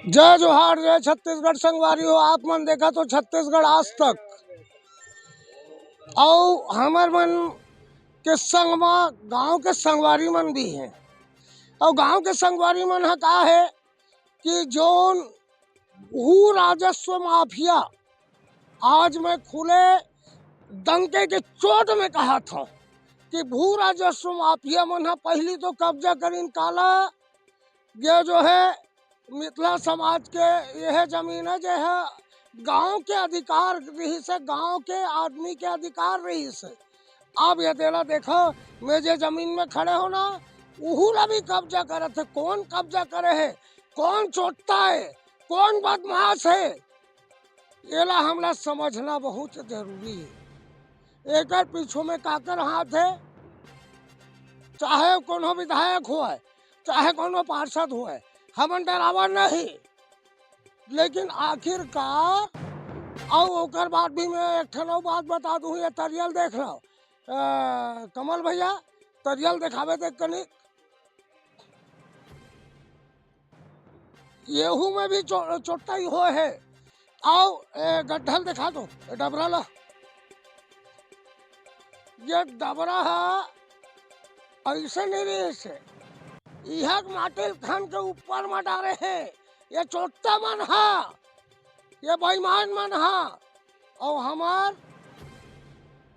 जय जोहार, जय छत्तीसगढ़ संगवारी हो। आप मन देखा तो छत्तीसगढ़ आज तक और हमर मन के संग में गाँव के संगवारी मन भी हैं। और गांव के संगवारी मन ह का है कि जोन भू राजस्व माफिया आज मैं खुले डंके के चोट में कहा था कि भू राजस्व माफिया मन ह पहली तो कब्जा करीन काला ये जो है मिथिला समाज के यह जमीन है जो है गांव के अधिकार रही से, गांव के आदमी के अधिकार रही से। अब ये देला देखो मैं जे जमीन में खड़े हो ना उहुला भी कब्जा करे थे। कौन कब्जा करे है, कौन चोटता है, कौन बदमाश है, येला हमला समझना बहुत जरूरी है। एक पीछू में काकर हाथ है, चाहे कोनो विधायक हो चाहे कोनो पार्षद हो, हमन डरावा नहीं। लेकिन आखिरकार और ओकर बाद भी मैं एक ठन बात बता दूं, ये तरियल देख रहा कमल भैया तरियल दिखावे थे कनिक, येहू में भी चोटा ही हो है। आओ गड्ढल दिखा दो डबरा ला, ये डबरा है ऐसे नहीं रहे से यह माटी खान के ऊपर में डाले हैं। ये चोटा मन है, ये बेईमान मन है। और हमार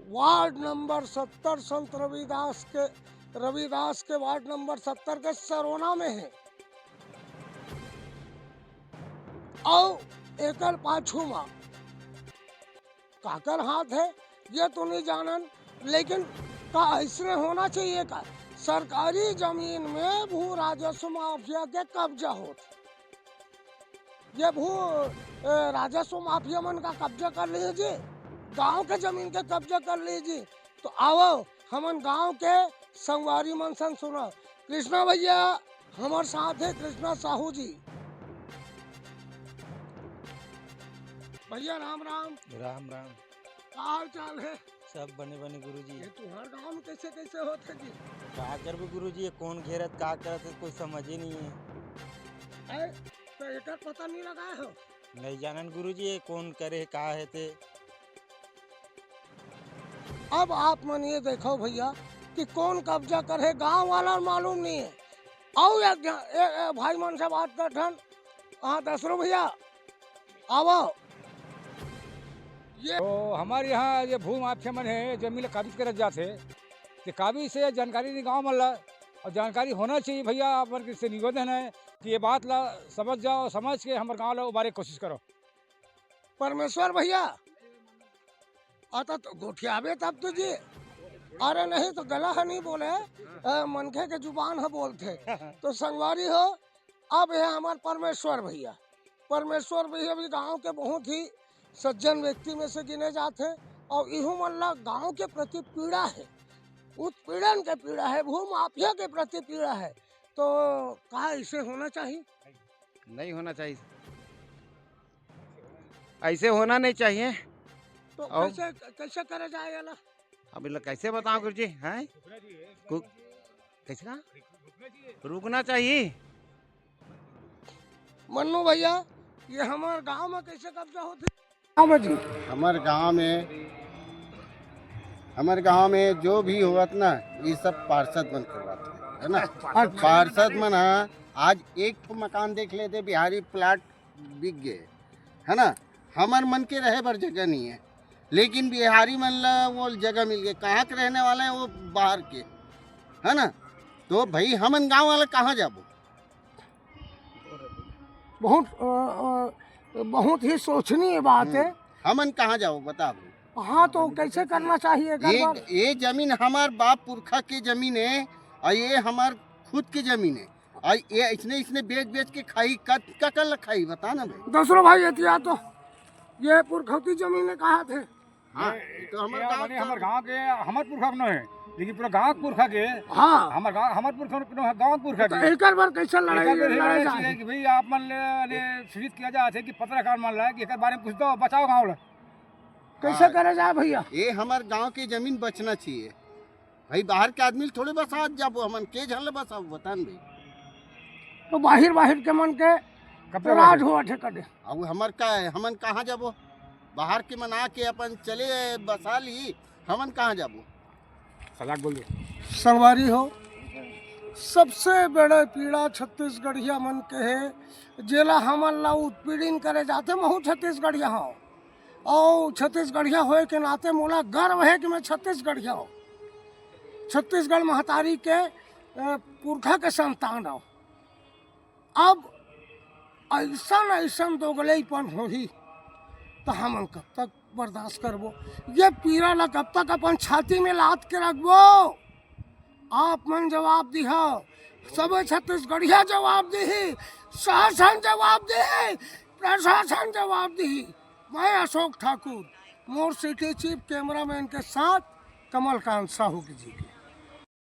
वार्ड नंबर 70 संत रविदास के वार्ड नंबर 70 के सरोना में है। और एकल पाछू में काकर हाथ है ये तो नहीं जानन, लेकिन का ऐसे होना चाहिए का सरकारी जमीन में भू राजस्व माफिया के कब्जा होता। ये भू राजस्व माफिया मन का कब्जा कर लीजिए, गांव के जमीन के कब्जा कर लीजिए। तो आओ हमन गांव के संगवारी मन सन सुनो। कृष्णा भैया हमारे साथ है, कृष्णा साहू जी भैया। राम राम। राम राम। का हाल चाल है? सब बने बने गुरुजी। ये तुम्हारे गांव में कैसे कैसे होते जी? का करबे गुरुजी, ये कौन घेरत का करत कोई समझ ही नहीं है। तो एक पता नहीं लगाए हो? नहीं जानन गुरुजी, ये कौन करे का है ते। अब आप मन ये देखो भैया कि कौन कब्जा करे, गांव वाला मालूम नहीं है। आओ एक भाई मन से बात कर ठन। हाँ दसरो भैया आओ। ये तो हमारे यहाँ ये भू माफिया मन है जमीन काबिज करत जाते, कि काबिज से जानकारी नहीं गाँव मन ला, और जानकारी होना चाहिए भैया। आप मन से निवेदन है कि ये बात ला समझ जाओ, समझ के हमारे गाँव ला उबारे कोशिश करो। परमेश्वर भैया आता तो गोठियाबे तब तो जी, अरे नहीं तो गला है नहीं बोले, मनखे के जुबान है बोलते तो संगवारी हो। अब है हमारे परमेश्वर भैया। परमेश्वर भैया भी गांव के बहुत ही सज्जन व्यक्ति में से गिने जाते हैं। और इहू मल्ला गांव के प्रति पीड़ा है, उत्पीड़न के पीड़ा है, भू माफिया के प्रति पीड़ा है। तो कहा ऐसे होना चाहिए? नहीं होना चाहिए, ऐसे होना नहीं चाहिए। तो कैसे कैसे करे जाएगा? अब इला कैसे बताओ गुरुजी हैं? कैसे कहा रुकना चाहिए। मन्नू भैया ये हमारे गांव में कैसे कब्जा होते? हमारे गांव में जो भी होत ना ये सब पार्षद मन करवाते है ना। पार्षद मन आज एक तो मकान देख लेते, बिहारी प्लाट बिक गए है ना। हमर मन के रहे पर जगह नहीं है, लेकिन बिहारी मन ला वो जगह मिल गए। कहाँ के रहने वाले हैं वो बाहर के है ना। तो भाई हमन गांव वाले कहाँ जाबो? बहुत ही सोचनीय बात है। हमन कहाँ जाओ बताओ? हाँ तो कैसे करना चाहिए? ये जमीन हमार बाप पुरखा की जमीन है और ये हमार खुद की जमीन है। और ये इसने बेच बेच के खाई कल खाई बता ना भाई। दूसरो भाई एतिया तो ये पुरखौती जमीन कहा थे। हाँ तो हमारे गाँव के हमारे पुरखा न है, लेकिन पूरा गाँव पुरखा के। हाँ हमारे पुरखा गाँव पुरखा के। एक बार कैसे लड़ाई कि भाई आप मन ले सूचित किया जाए कि पत्रकार मान ला कि एक बारे में कुछ तो बचाओ गाँव ला। कैसे करे जाए भैया? ये हमारे गांव की जमीन बचना चाहिए भाई। बाहर के आदमी थोड़े बसा जाबो, हमन के झल बसाओ बतान भाई। तो बाहिर के मन के कब तो तक राज ऐसे? हुआ थे कदे अब हमर का है, हमन कहाँ जाबो? बाहर के मना के अपन चले बसा ली, हमन कहाँ जाबो? सजाग बोल दो। संगवारी हो, सबसे बड़ा पीड़ा छत्तीसगढ़िया मन के है जेला हमन ला उत्पीड़न करे जाते महू छत्तीसगढ़िया हो और छत्तीसगढ़िया होए के नाते मोला गर्व है कि मैं छत्तीसगढ़िया हूँ। छत्तीसगढ़ महतारी के पुरखा के संतान हो। अब ऐसन ऐसन दोगलेपन होही तो हमन कब तक बर्दाश्त करबो? ये पीड़ा ला कब तक अपन छाती में लाद के रखबो? आप मन जवाब दिहो, सब छत्तीसगढ़िया जवाब दी, शासन जवाब दी, प्रशासन जवाब दी। मैं अशोक ठाकुर, मोर सिटी चीफ कैमरामैन के साथ कमलकांत साहू जी।